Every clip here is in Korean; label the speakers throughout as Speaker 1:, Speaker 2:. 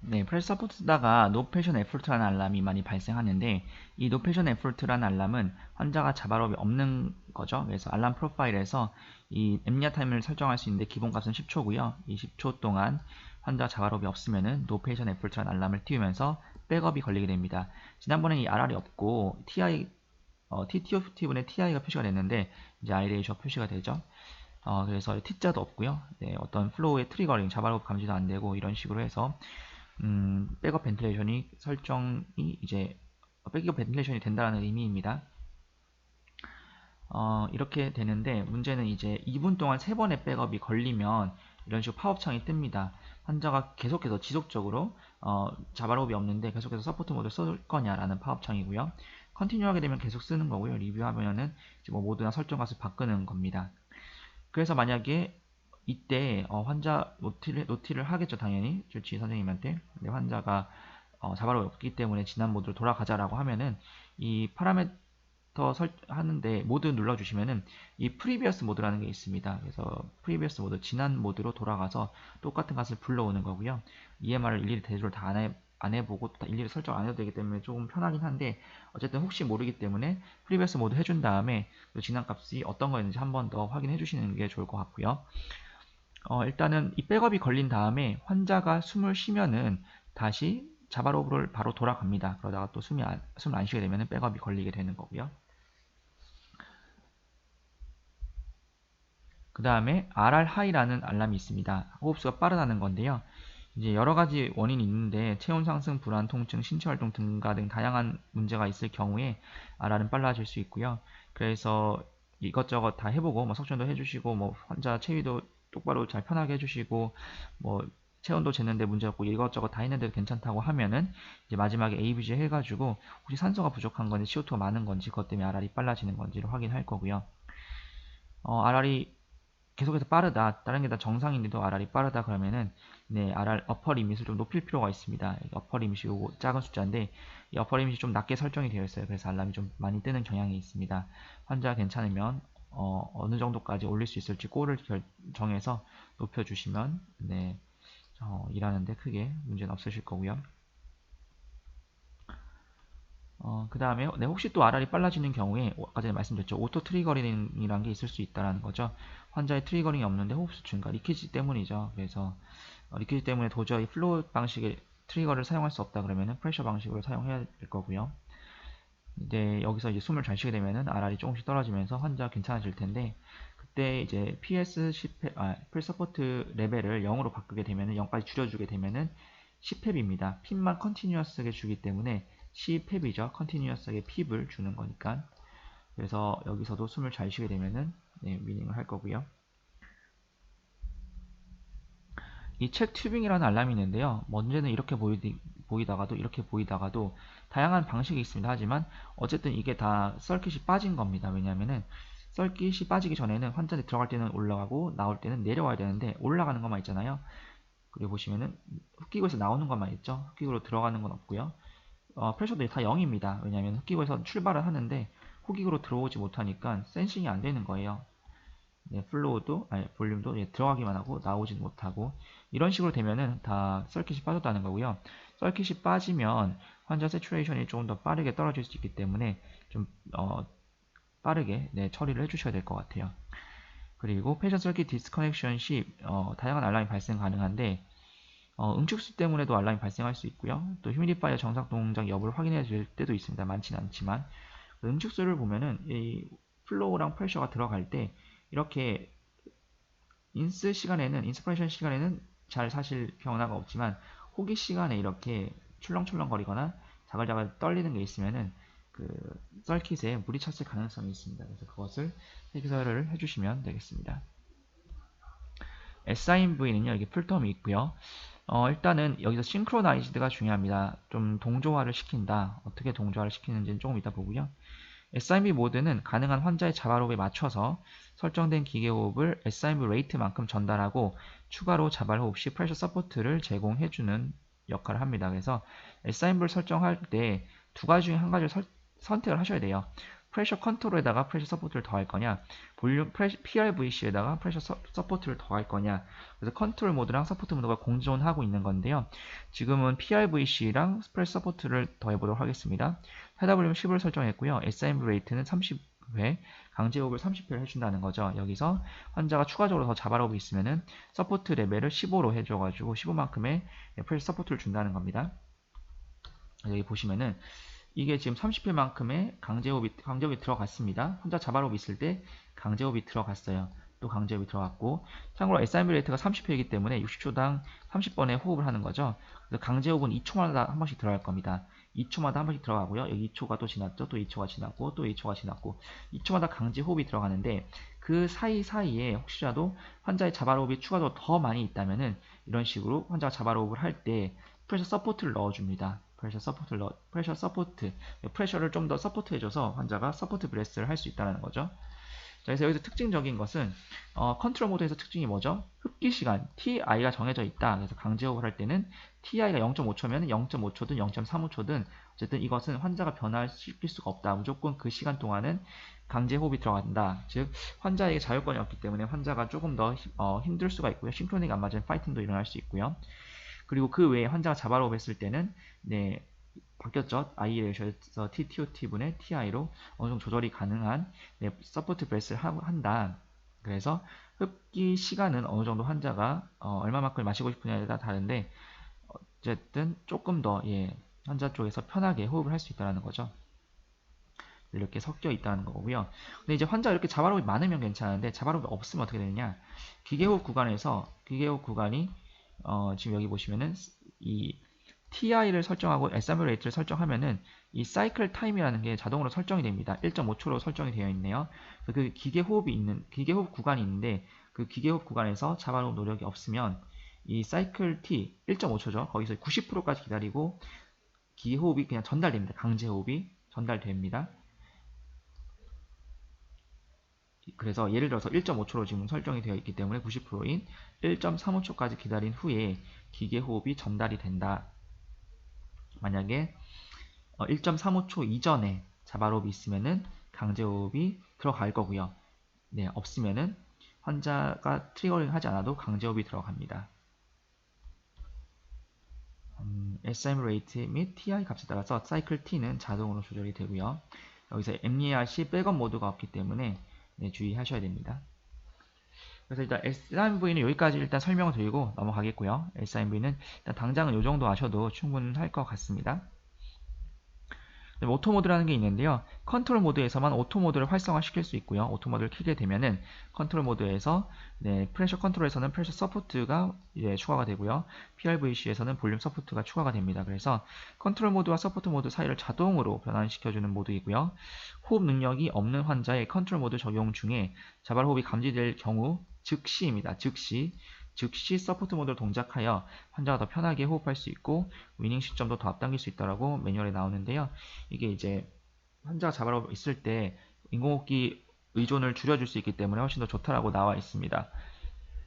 Speaker 1: 네, 프레셔 서포트다가 No Patient Effort라는 알람이 많이 발생하는데 이 No Patient Effort라는 알람은 환자가 자발업이 없는 거죠. 그래서 알람 프로파일에서 이 앱리아 타임을 설정할 수 있는데 기본값은 10초고요. 이 10초 동안 환자 자발업이 없으면은 No Patient Effort라는 알람을 띄우면서 백업이 걸리게 됩니다. 지난번에 이 RR이 없고 TTO2분의 TI가 표시가 됐는데 이제 iRatio 표시가 되죠. 그래서 T자도 없고요. 네, 어떤 플로우의 트리거링, 자발업 감지도 안 되고 이런 식으로 해서 백업 벤틸레이션이 설정이 이제 백업 벤틸레이션이 된다는 의미입니다. 이렇게 되는데 문제는 이제 2분 동안 3번의 백업이 걸리면 이런 식으로 팝업 창이 뜹니다. 환자가 계속해서 지속적으로 자발업이 없는데 계속해서 서포트 모드를 쓸 거냐라는 팝업 창이고요. 컨티뉴 하게 되면 계속 쓰는 거고요. 리뷰하면은 뭐 모드나 설정 값을 바꾸는 겁니다. 그래서 만약에 이때 환자 노티를 하겠죠, 당연히 주치 선생님한테. 근데 환자가 자발이 없기 때문에 지난 모드로 돌아가자라고 하면은 이 파라미터 하는데 모드 눌러주시면은 이 프리비어스 모드라는 게 있습니다. 그래서 프리비어스 모드 지난 모드로 돌아가서 똑같은 값을 불러오는 거고요. EMR을 일일이 대조를 다 안 해보고 일일이 설정 안 해도 되기 때문에 조금 편하긴 한데 어쨌든 혹시 모르기 때문에 프리비어스 모드 해준 다음에 그 지난 값이 어떤 거였는지 한 번 더 확인해 주시는 게 좋을 것 같고요. 일단은 이 백업이 걸린 다음에 환자가 숨을 쉬면은 다시 자바로브를 바로 돌아갑니다. 그러다가 또 숨을 안 쉬게 되면 백업이 걸리게 되는 거고요. 그 다음에 RR 하이라는 알람이 있습니다. 호흡수가 빠르다는 건데요. 이제 여러 가지 원인이 있는데 체온 상승, 불안, 통증, 신체 활동 등가 등 다양한 문제가 있을 경우에 RR은 빨라질 수 있고요. 그래서 이것저것 다 해보고 뭐 석션도 해주시고 뭐 환자 체위도 똑바로 잘 편하게 해주시고 뭐 체온도 재는데 문제 없고 이것저것 다 했는데도 괜찮다고 하면은 이제 마지막에 ABG 해가지고 혹시 산소가 부족한 건지 CO2가 많은 건지 그것 때문에 RR이 빨라지는 건지를 확인할 거고요. RR이 계속해서 빠르다. 다른 게 다 정상인데도 RR이 빠르다 그러면은 네, RR 어퍼 리밋을 좀 높일 필요가 있습니다. 어퍼 리밋이 요거 작은 숫자인데 이 어퍼 리밋이 좀 낮게 설정이 되어 있어요. 그래서 알람이 좀 많이 뜨는 경향이 있습니다. 환자 괜찮으면 어느 정도까지 올릴 수 있을지 골을 정해서 높여주시면 네, 일하는데 크게 문제는 없으실 거고요. 그 다음에 네, 혹시 또 RR이 빨라지는 경우에 아까 전에 말씀드렸죠. 오토 트리거링이라는 게 있을 수 있다는 거죠. 환자의 트리거링이 없는데 호흡수 증가, 리키지 때문이죠. 그래서 리퀴드 때문에 도저히 플로우 방식의 트리거를 사용할 수 없다 그러면은 프레셔 방식으로 사용해야 될 거고요. 이제 여기서 이제 숨을 잘 쉬게 되면은 RR이 조금씩 떨어지면서 환자 괜찮아질 텐데 그때 이제 PS 10회, 풀 서포트 레벨을 0으로 바꾸게 되면은 0까지 줄여주게 되면은 10햅입니다. 핍만 컨티뉴어스하게 주기 때문에 10햅이죠. 컨티뉴어스하게 핍을 주는 거니까. 그래서 여기서도 숨을 잘 쉬게 되면은 네, 미닝을 할 거고요. 이 책 튜빙이라는 알람이 있는데요. 먼저는 이렇게 보이다가도 이렇게 보이다가도 다양한 방식이 있습니다. 하지만 어쨌든 이게 다 썰킷이 빠진 겁니다. 왜냐하면은 썰킷이 빠지기 전에는 환자들이 들어갈 때는 올라가고 나올 때는 내려와야 되는데 올라가는 것만 있잖아요. 그리고 보시면은 흡기구에서 나오는 것만 있죠. 흡기구로 들어가는 건 없고요. 프레셔도 다 0입니다. 왜냐하면 흡기구에서 출발을 하는데 흡기구로 들어오지 못하니까 센싱이 안 되는 거예요. 네, 플로우도 아니 볼륨도 예, 들어가기만 하고 나오진 못하고 이런 식으로 되면은 다 썰킷이 빠졌다는 거고요. 썰킷이 빠지면 환자 세츄레이션이 조금 더 빠르게 떨어질 수 있기 때문에 좀 빠르게 네, 처리를 해주셔야 될 것 같아요. 그리고 패션 서킷 디스커넥션 시 다양한 알람이 발생 가능한데 응축수 때문에도 알람이 발생할 수 있고요. 또 휴미디파이어 정상 동작 여부를 확인해야 될 때도 있습니다. 많지는 않지만 응축수를 보면은 이 플로우랑 프레셔가 들어갈 때 이렇게 인스피레이션 시간에는 잘 사실 변화가 없지만 호기 시간에 이렇게 출렁출렁 거리거나 자글자글 떨리는 게 있으면은 그 썰킷에 물이 찼을 가능성이 있습니다. 그래서 그것을 해결을 해주시면 되겠습니다. SIMV는요, 이게 풀텀이 있고요. 일단은 여기서 싱크로나이즈드가 중요합니다. 좀 동조화를 시킨다. 어떻게 동조화를 시키는지는 조금 이따 보고요. SIMV 모드는 가능한 환자의 자발호흡에 맞춰서 설정된 기계호흡을 SIMV 레이트만큼 전달하고 추가로 자발호흡 시 프레셔 서포트를 제공해주는 역할을 합니다. 그래서 SIMV를 설정할 때 두 가지 중에 한 가지를 선택을 하셔야 돼요. 프레셔 컨트롤에다가 프레셔 서포트를 더할 거냐, 볼륨 PRVC에다가 프레셔 서포트를 더할 거냐. 그래서 컨트롤 모드랑 서포트 모드가 공존하고 있는 건데요. 지금은 PRVC랑 프레셔 서포트를 더해보도록 하겠습니다. 헤더 볼륨 10을 설정했고요. SIMV 레이트는 30회, 강제 호흡을 30회를 해준다는 거죠. 여기서 환자가 추가적으로 더 자발호흡이 있으면은 서포트 레벨을 15로 해줘가지고 15만큼의 프레셔 서포트를 준다는 겁니다. 여기 보시면은 이게 지금 30회만큼의 강제호흡이 들어갔습니다. 혼자 자발호흡 있을 때 강제호흡이 들어갔어요. 또 강제호흡이 들어갔고, 참고로 SIMV 레이트가 30회이기 때문에 60초당 30번의 호흡을 하는 거죠. 그래서 강제호흡은 2초마다 한 번씩 들어갈 겁니다. 2초마다 한 번씩 들어가고요. 여기 2초가 또 지났죠. 또 2초가 지났고, 또 2초가 지났고, 2초마다 강제호흡이 들어가는데 그 사이사이에 혹시라도 환자의 자발호흡이 추가적으로 더 많이 있다면은 이런 식으로 환자가 자발호흡을 할 때 프레셔 서포트를 넣어줍니다. 프레셔 서포트, 프레셔를 좀 더 서포트 해줘서 환자가 서포트 브레스를 할 수 있다는 거죠. 자, 그래서 여기서 특징적인 것은 컨트롤 모드에서 특징이 뭐죠? 흡기 시간 TI가 정해져 있다. 그래서 강제호흡을 할 때는 TI가 0.5초면 0.5초든 0.35초든 어쨌든 이것은 환자가 변화시킬 수가 없다. 무조건 그 시간 동안은 강제호흡이 들어간다. 즉 환자에게 자율권이 없기 때문에 환자가 조금 더 힘들 수가 있고요. 심크로닉 안 맞은 파이팅도 일어날 수 있고요. 그리고 그 외에 환자가 자발호흡 했을 때는 네, 바뀌었죠. I 레이셔에서 TTOT분의 TI로 어느 정도 조절이 가능한 네, 서포트 브레스를 한다. 그래서 흡기 시간은 어느 정도 환자가 얼마만큼 마시고 싶으냐에 따라 다른데 어쨌든 조금 더 환자 쪽에서 편하게 호흡을 할 수 있다는 거죠. 이렇게 섞여 있다는 거고요. 근데 이제 환자가 이렇게 자발호흡이 많으면 괜찮은데 자발호흡이 없으면 어떻게 되느냐? 기계호흡 구간이 지금 여기 보시면은 이 TI를 설정하고 SIMV 레이트를 설정하면은 이 사이클 타임이라는 게 자동으로 설정이 됩니다. 1.5초로 설정이 되어 있네요. 그 기계호흡 구간이 있는데 그 기계호흡 구간에서 자발호흡 노력이 없으면 이 사이클 T 1.5초죠. 거기서 90%까지 기다리고 기계호흡이 그냥 전달됩니다. 강제호흡이 전달됩니다. 그래서 예를 들어서 1.5초로 지금 설정이 되어 있기 때문에 90%인 1.35초까지 기다린 후에 기계호흡이 전달이 된다. 만약에 1.35초 이전에 자발호흡이 있으면은 강제호흡이 들어갈 거고요. 네, 없으면은 환자가 트리거링 하지 않아도 강제호흡이 들어갑니다. SIM 레이트 및 TI 값에 따라서 사이클 T는 자동으로 조절이 되고요. 여기서 엠니아 시 백업 모드가 없기 때문에 네, 주의하셔야 됩니다. 그래서 일단 SIMV는 여기까지 일단 설명을 드리고 넘어가겠고요. SIMV는 일단 당장은 이 정도 아셔도 충분할 것 같습니다. 오토 모드라는 게 있는데요. 컨트롤 모드에서만 오토 모드를 활성화시킬 수 있고요. 오토 모드를 켜게 되면은 컨트롤 모드에서 프레셔 컨트롤에서는 프레셔 서포트가 추가가 되고요. PRVC에서는 볼륨 서포트가 추가가 됩니다. 그래서 컨트롤 모드와 서포트 모드 사이를 자동으로 변환시켜주는 모드이고요. 호흡 능력이 없는 환자의 컨트롤 모드 적용 중에 자발 호흡이 감지될 경우 즉시입니다. 즉시 서포트 모드를 동작하여 환자가 더 편하게 호흡할 수 있고 위닝 시점도 더 앞당길 수 있다라고 매뉴얼에 나오는데요. 이게 이제 환자가 자발호흡 있을 때 인공호흡기 의존을 줄여줄 수 있기 때문에 훨씬 더 좋다라고 나와 있습니다.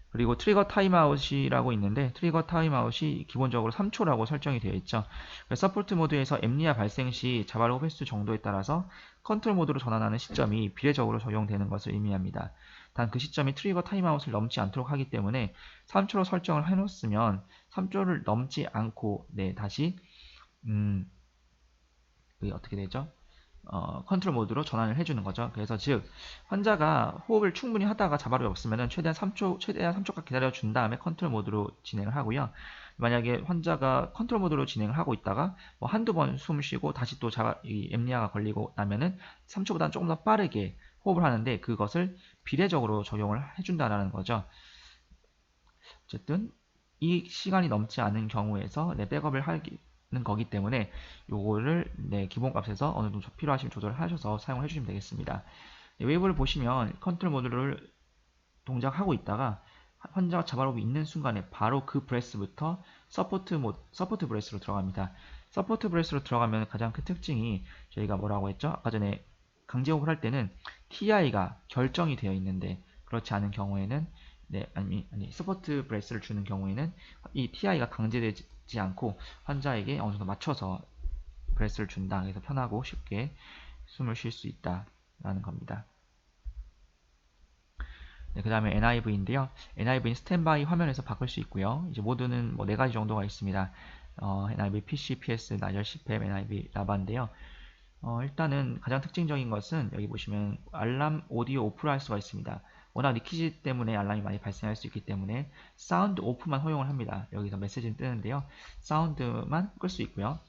Speaker 1: 그리고 트리거 타임아웃이라고 있는데 트리거 타임아웃이 기본적으로 3초라고 설정이 되어 있죠. 서포트 모드에서 엠니아 발생 시 자발호흡 횟수 정도에 따라서 컨트롤 모드로 전환하는 시점이 비례적으로 적용되는 것을 의미합니다. 단 그 시점이 트리거 타임아웃을 넘지 않도록 하기 때문에 3초로 설정을 해놓았으면 3초를 넘지 않고 다시 그게 어떻게 되죠? 컨트롤 모드로 전환을 해주는 거죠. 그래서 즉 환자가 호흡을 충분히 하다가 자발이 없으면 최대한 3초간 기다려준 다음에 컨트롤 모드로 진행을 하고요. 만약에 환자가 컨트롤 모드로 진행을 하고 있다가 뭐 한두 번 숨을 쉬고 다시 또 이 엠니아가 걸리고 나면은 3초보다는 조금 더 빠르게 호흡을 하는데 그것을 비례적으로 적용을 해준다는 거죠. 어쨌든 이 시간이 넘지 않은 경우에서 백업을 하는 거기 때문에 요거를 기본값에서 어느 정도 필요하시면 조절을 하셔서 사용을 해주시면 되겠습니다. 웨이브를 보시면 컨트롤 모드를 동작하고 있다가 환자가 자발호흡이 있는 순간에 바로 그 브레스부터 서포트 브레스로 들어갑니다. 서포트 브레스로 들어가면 가장 큰 특징이 저희가 뭐라고 했죠? 아까 전에 강제호흡을 할 때는 TI가 결정이 되어 있는데 그렇지 않은 경우에는 서포트 브레스를 주는 경우에는 이 TI가 강제되지 않고 환자에게 어느 정도 맞춰서 브레스를 준다. 그래서 편하고 쉽게 숨을 쉴 수 있다. 라는 겁니다. 네, 그 다음에 NIV인데요. NIV는 스탠바이 화면에서 바꿀 수 있고요. 이제 모드는 뭐 4가지 정도가 있습니다. NIV PC, PS, 나열, CPAP, NIV 라바인데요. 일단은 가장 특징적인 것은 여기 보시면 알람 오디오 오프를 할 수가 있습니다. 워낙 리키지 때문에 알람이 많이 발생할 수 있기 때문에 사운드 오프만 허용을 합니다. 여기서 메시지는 뜨는데요. 사운드만 끌 수 있고요.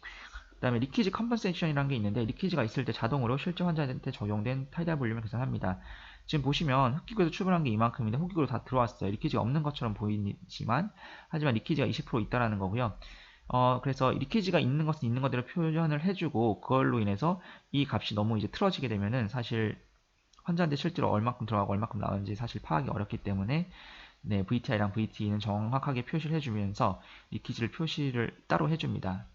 Speaker 1: 그 다음에 리키지 컴pen세이션이라는 게 있는데 리키지가 있을 때 자동으로 실제 환자한테 적용된 타이달 볼륨을 계산합니다. 지금 보시면 흡기구에서 출발한 게 이만큼인데 흡기구로 다 들어왔어요. 리키지가 없는 것처럼 보이지만 하지만 리키지가 20% 있다라는 거고요. 그래서 리키지가 있는 것은 있는 것대로 표현을 해주고 그걸로 인해서 이 값이 너무 이제 틀어지게 되면은 사실 환자한테 실제로 얼마큼 들어가고 얼마큼 나오는지 사실 파악이 어렵기 때문에 네, VTI랑 VTE는 정확하게 표시를 해주면서 리키지를 표시를 따로 해줍니다.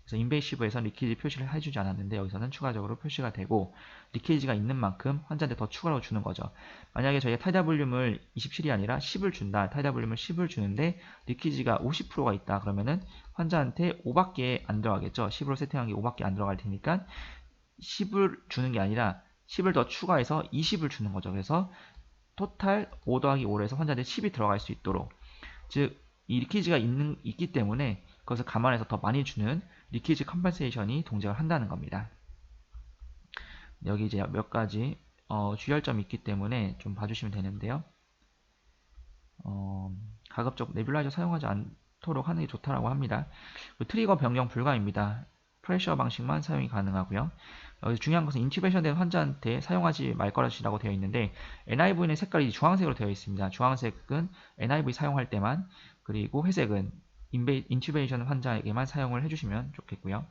Speaker 1: 그래서 인베이시브에서는 리키지 표시를 해주지 않았는데 여기서는 추가적으로 표시가 되고 리키지가 있는 만큼 환자한테 더 추가로 주는 거죠. 만약에 저희가 타이달 볼륨을 27이 아니라 10을 준다. 타이달 볼륨을 10을 주는데 리키지가 50%가 있다. 그러면은 환자한테 5밖에 안 들어가겠죠. 10으로 세팅한 게 5밖에 안 들어갈 테니까 10을 주는 게 아니라 10을 더 추가해서 20을 주는 거죠. 그래서 토탈 5 더하기 5로 해서 환자한테 10이 들어갈 수 있도록 즉 이 리키지가 있기 때문에 그것을 감안해서 더 많이 주는 리키지 컴pen세이션이 동작을 한다는 겁니다. 여기 이제 몇 가지 주의할 점이 있기 때문에 좀 봐주시면 되는데요. 가급적 네뷸라이저 사용하지 않도록 하는 게 좋다라고 합니다. 트리거 변경 불가입니다. 프레셔 방식만 사용이 가능하고요. 여기 중요한 것은 인튜베이션 된 환자한테 사용하지 말 것이라고 되어 있는데 NIV는 색깔이 주황색으로 되어 있습니다. 주황색은 NIV 사용할 때만 그리고 회색은 인튜베이션 환자에게만 사용을 해주시면 좋겠고요.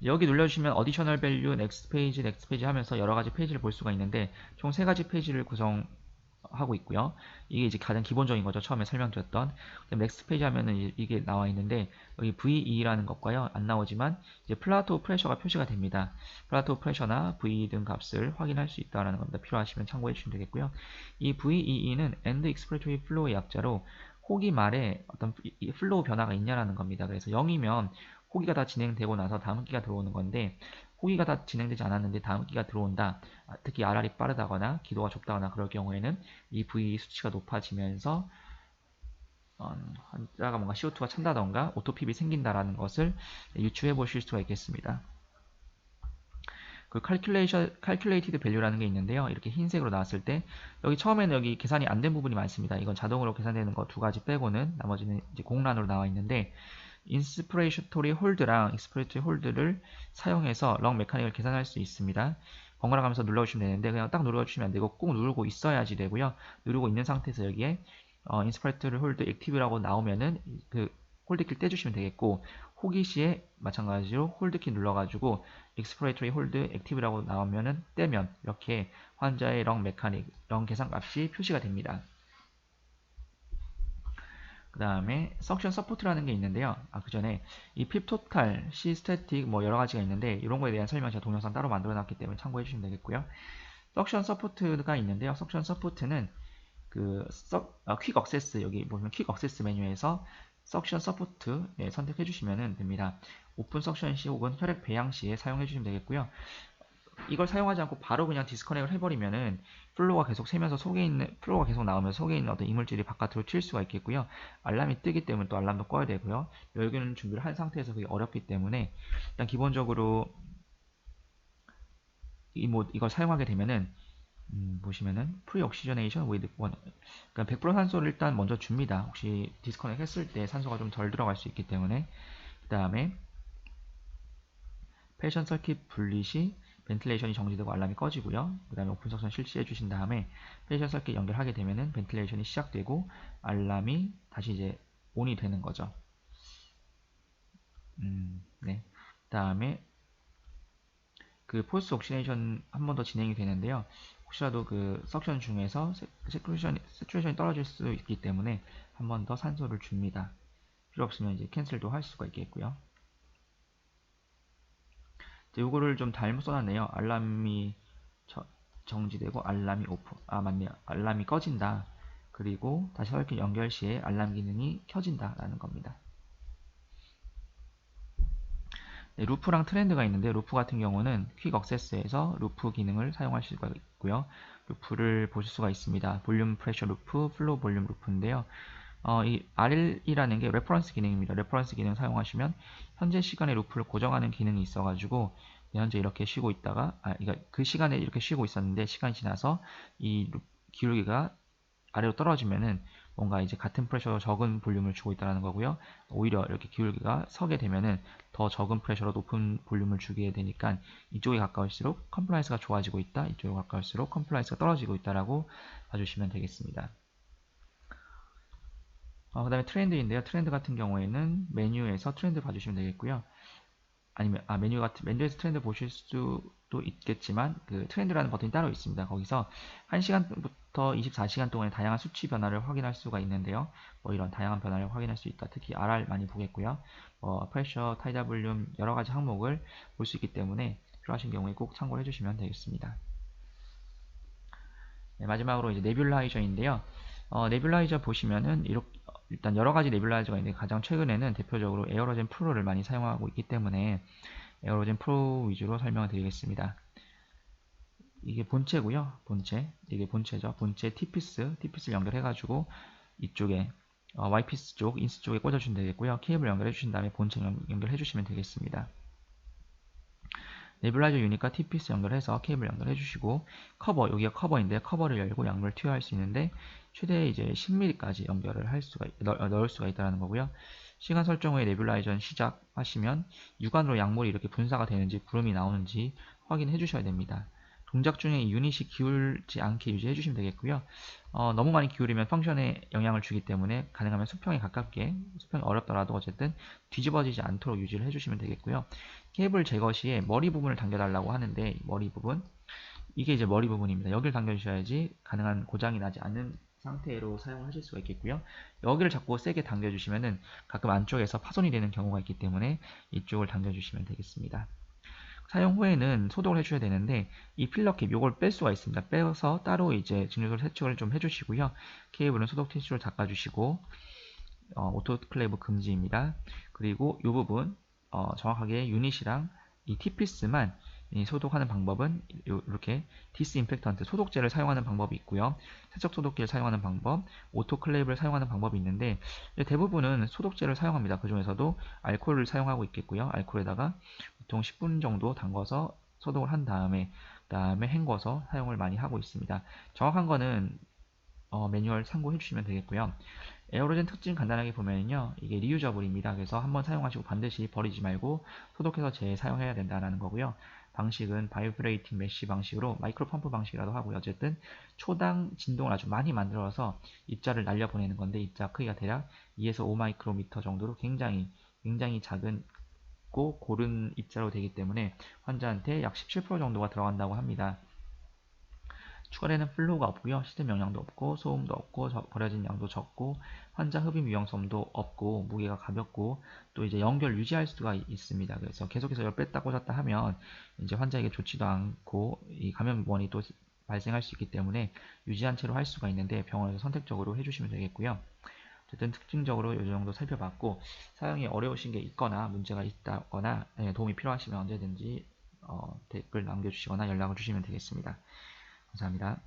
Speaker 1: 여기 눌러주시면 어디셔널 밸류, 넥스트 페이지 하면서 여러가지 페이지를 볼 수가 있는데 총 3가지 페이지를 구성하고 있고요. 이게 이제 가장 기본적인 거죠. 처음에 설명드렸던. 넥스트 페이지 하면은 이게 나와 있는데 여기 VE라는 것과요. 안 나오지만 이제 플라토 프레셔가 표시가 됩니다. 플라토 프레셔나 VE 등 값을 확인할 수 있다는 겁니다. 필요하시면 참고해 주시면 되겠고요. 이 VE는 End Expiratory Flow의 약자로 호기 말에 어떤 플로우 변화가 있냐라는 겁니다. 그래서 0이면 호기가 다 진행되고 나서 다음 흡기가 들어오는 건데 호기가 다 진행되지 않았는데 다음 흡기가 들어온다. 특히 RR이 빠르다거나 기도가 좁다거나 그럴 경우에는 이 V 수치가 높아지면서 환자가 뭔가 CO2가 찬다던가 오토핍이 생긴다라는 것을 유추해 보실 수가 있겠습니다. 그 calculated value라는 게 있는데요. 이렇게 흰색으로 나왔을 때 여기 처음에는 여기 계산이 안 된 부분이 많습니다. 이건 자동으로 계산되는 거 2가지 빼고는 나머지는 이제 공란으로 나와 있는데 인스피레이터리 홀드랑 익스피레이터리 홀드를 사용해서 렁 메카닉을 계산할 수 있습니다. 번갈아 가면서 눌러주시면 되는데 그냥 딱 눌러주시면 안 되고 꼭 누르고 있어야지 되고요. 누르고 있는 상태에서 여기에 인스피레이터리 홀드 액티브라고 나오면은 그 홀드키를 떼주시면 되겠고 호기 시에 마찬가지로 홀드키 눌러가지고 익스플로레이터리 홀드 액티브라고 나오면은 떼면 이렇게 환자의 렁 메카닉, 렁 계산값이 표시가 됩니다. 그 다음에 석션 서포트라는 게 있는데요. 그 전에 이 핍 토탈, 시 스태틱 뭐 여러 가지가 있는데 이런 거에 대한 설명 제가 동영상 따로 만들어 놨기 때문에 참고해 주시면 되겠고요. 석션 서포트가 있는데요. 석션 서포트는 퀵 억세스 여기 보면 퀵 억세스 메뉴에서 석션 서포트 선택해 주시면 됩니다. 오픈 석션 시 혹은 혈액 배양 시에 사용해 주시면 되겠고요. 이걸 사용하지 않고 바로 그냥 디스커넥을 해버리면은 플로우가 계속 새면서 플로우가 계속 나오면서 속에 있는 어떤 이물질이 바깥으로 튈 수가 있겠고요. 알람이 뜨기 때문에 또 알람도 꺼야 되고요. 여기는 준비를 한 상태에서 그게 어렵기 때문에 일단 기본적으로 이걸 사용하게 되면은 보시면은 프리 옥시저네이션 with one 그러니까 100% 산소를 일단 먼저 줍니다. 혹시 디스커넥 했을 때 산소가 좀 덜 들어갈 수 있기 때문에 그 다음에 패션 서킷 분리 시 벤틸레이션이 정지되고 알람이 꺼지고요. 그 다음에 오픈 석션 실시해 주신 다음에 패션 서킷 연결하게 되면은 벤틸레이션이 시작되고 알람이 다시 이제 온이 되는 거죠. 네. 그 다음에 그 포스트 옥시네이션 한 번 더 진행이 되는데요. 혹시라도 그 석션 중에서 세츄레이션이 떨어질 수 있기 때문에 한 번 더 산소를 줍니다. 필요 없으면 이제 캔슬도 할 수가 있겠고요. 요거를 좀 잘못 써놨네요. 알람이 정지되고 알람이 오프. 맞네요. 알람이 꺼진다. 그리고 다시 서킷 연결 시에 알람 기능이 켜진다 라는 겁니다. 네, 루프랑 트렌드가 있는데 루프 같은 경우는 퀵 액세스에서 루프 기능을 사용하실 수가 있고요. 루프를 보실 수가 있습니다. 볼륨 프레셔 루프, 플로우 볼륨 루프인데요. 이 RL이라는 게 레퍼런스 기능입니다. 레퍼런스 기능 사용하시면 현재 시간에 루프를 고정하는 기능이 있어가지고 현재 이렇게 쉬고 있다가 그러니까 그 시간에 이렇게 쉬고 있었는데 시간이 지나서 이 기울기가 아래로 떨어지면은 뭔가 이제 같은 프레셔로 적은 볼륨을 주고 있다는 거고요. 오히려 이렇게 기울기가 서게 되면은 더 적은 프레셔로 높은 볼륨을 주게 되니까 이쪽에 가까울수록 컴플라이언스가 좋아지고 있다. 이쪽에 가까울수록 컴플라이언스가 떨어지고 있다라고 봐주시면 되겠습니다. 그 다음에 트렌드인데요. 트렌드 같은 경우에는 메뉴에서 트렌드 봐주시면 되겠고요. 아니면 메뉴에서 트렌드 보실 수도 있겠지만 그 트렌드라는 버튼이 따로 있습니다. 거기서 1시간부터 24시간 동안의 다양한 수치 변화를 확인할 수가 있는데요. 뭐 이런 다양한 변화를 확인할 수 있다. 특히 RR 많이 보겠고요. 프레셔, 타이다 볼륨 여러 가지 항목을 볼 수 있기 때문에 필요하신 경우에 꼭 참고를 해주시면 되겠습니다. 네, 마지막으로 이제 네뷸라이저인데요. 네뷸라이저 보시면은 일단 여러 가지 네뷸라이저가 있는데 가장 최근에는 대표적으로 에어로젠 프로를 많이 사용하고 있기 때문에 에어로젠 프로 위주로 설명을 드리겠습니다. 이게 본체고요. 이게 본체죠. 본체 티피스를 연결해가지고 이쪽에 Y피스 쪽, 인스 쪽에 꽂아주시면 되겠고요. 케이블 연결해 주신 다음에 본체 연결해 주시면 되겠습니다. 네뷸라이저 유닛과 티피스 연결해서 케이블 연결해 주시고 여기가 커버인데 커버를 열고 약물을 투여할 수 있는데 최대 이제 10mm까지 연결을 넣을 수가 있다는 거고요. 시간 설정 후에 네뷸라이저 시작하시면 육안으로 약물이 이렇게 분사가 되는지 구름이 나오는지 확인해 주셔야 됩니다. 동작 중에 유닛이 기울지 않게 유지해 주시면 되겠고요. 너무 많이 기울이면 펑션에 영향을 주기 때문에 가능하면 수평에 가깝게, 수평이 어렵더라도 어쨌든 뒤집어지지 않도록 유지를 해주시면 되겠고요. 케이블 제거 시에 머리 부분을 당겨달라고 하는데 머리 부분, 이게 이제 머리 부분입니다. 여기를 당겨주셔야지 가능한 고장이 나지 않는 상태로 사용하실 수가 있겠고요. 여기를 자꾸 세게 당겨주시면은 가끔 안쪽에서 파손이 되는 경우가 있기 때문에 이쪽을 당겨주시면 되겠습니다. 사용 후에는 소독을 해줘야 되는데 이 필러캡 요걸 뺄 수가 있습니다. 빼서 따로 이제 증류소 세척을 좀 해주시고요. 케이블은 소독 티슈로 닦아주시고 오토클레이브 금지입니다. 그리고 이 부분 정확하게 유닛이랑 이 T피스만 소독하는 방법은 이렇게 디스인펙턴트 소독제를 사용하는 방법이 있고요. 세척 소독기를 사용하는 방법, 오토클레이브를 사용하는 방법이 있는데 대부분은 소독제를 사용합니다. 그 중에서도 알코올을 사용하고 있겠고요. 알코올에다가 보통 10분 정도 담궈서 소독을 한 다음에 그다음에 헹궈서 사용을 많이 하고 있습니다. 정확한 거는 매뉴얼 참고해 주시면 되겠고요. 에어로젠 특징 간단하게 보면요, 이게 리유저블입니다. 그래서 한번 사용하시고 반드시 버리지 말고 소독해서 재사용해야 된다는 거고요. 방식은 바이브레이팅 메쉬 방식으로 마이크로 펌프 방식이라도 하고요. 어쨌든 초당 진동을 아주 많이 만들어서 입자를 날려보내는 건데 입자 크기가 대략 2에서 5마이크로미터 정도로 굉장히 작은 고른 입자로 되기 때문에 환자한테 약 17% 정도가 들어간다고 합니다. 추가되는 플로우가 없고요. 시스템 영향도 없고 소음도 없고 버려진 양도 적고 환자 흡입 위험성도 없고 무게가 가볍고 또 이제 연결 유지할 수가 있습니다. 그래서 계속해서 이걸 뺐다 꽂았다 하면 이제 환자에게 좋지도 않고 이 감염원이 또 발생할 수 있기 때문에 유지한 채로 할 수가 있는데 병원에서 선택적으로 해주시면 되겠고요. 어쨌든 특징적으로 이 정도 살펴봤고 사용이 어려우신 게 있거나 문제가 있다거나 도움이 필요하시면 언제든지 댓글 남겨주시거나 연락을 주시면 되겠습니다. 감사합니다.